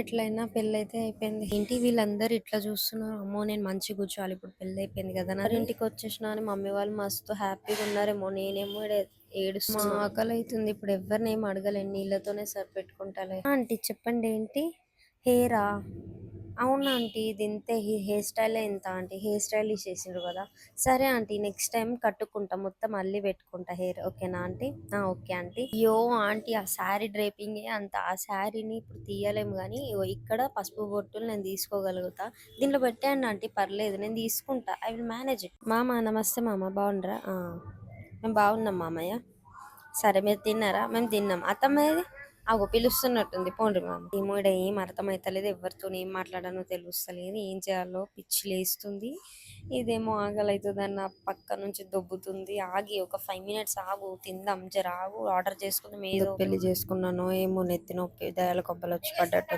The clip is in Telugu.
ఎట్లైనా పెళ్ళైతే అయిపోయింది. ఏంటి వీళ్ళందరూ ఇట్లా చూస్తున్నారు? అమ్మో! నేను మంచిగా కూర్చోవాలి. ఇప్పుడు పెళ్ళైపోయింది కదా! ఇంటికి వచ్చేసినా అని మమ్మీ వాళ్ళు మస్తు హ్యాపీగా ఉన్నారేమో. నేనేమో ఈడ ఏడుస్తున్నా. ఆకలైతుంది. ఇప్పుడు ఎవరిని ఏం అడగలేను. నీళ్ళతోనే సరిపెట్టుకుంటాలే. ఆంటీ చెప్పండి ఏంటి? హెయిరా? అవునా ఆంటీ ఇది ఇంతే హెయిర్ స్టైలే ఇంత ఆంటీ. హెయిర్ స్టైల్ చేసిండ్రు కదా! సరే ఆంటీ నెక్స్ట్ టైం కట్టుకుంటా. మొత్తం అల్లి పెట్టుకుంటా హెయిర్. ఓకేనా ఆంటీ? Okay aunty. అయ్యో ఆంటీ ఆ శారీ డ్రైపింగే అంత. ఆ శారీని ఇప్పుడు తీయలేము కానీ ఇక్కడ పసుపు బొట్టులు నేను తీసుకోగలుగుతా. దీంట్లో పెట్టేయండి ఆంటీ పర్లేదు. నేను తీసుకుంటా. I will manage it. మామ నమస్తే మామ బాగుండ్రా? మేము బాగున్నాం మామయ్య. సరే మీరు తిన్నారా? మేము తిన్నాం. అత్తమ్మ ఏది? అగో పిలుస్తున్నట్టుంది. పోండ్రి మామ. ఏమో ఈడ ఏం అర్థమైతలేదు. ఎవరితో ఏం మాట్లాడానో తెలుస్తలేదు. ఏం చేయాలో పిచ్చి లేస్తుంది. ఇదేమో ఆకలైతుంది అన్న పక్క నుంచి దొబ్బుతుంది. ఆగి ఒక 5 మినిట్స్ ఆగు తిందాం. జర ఆగు ఆర్డర్ చేసుకుందాం. ఏదో పెళ్లి చేసుకున్నానో ఏమో నెత్తి నొప్పి దయాల కొబ్బలు వచ్చి పడ్డట్టు.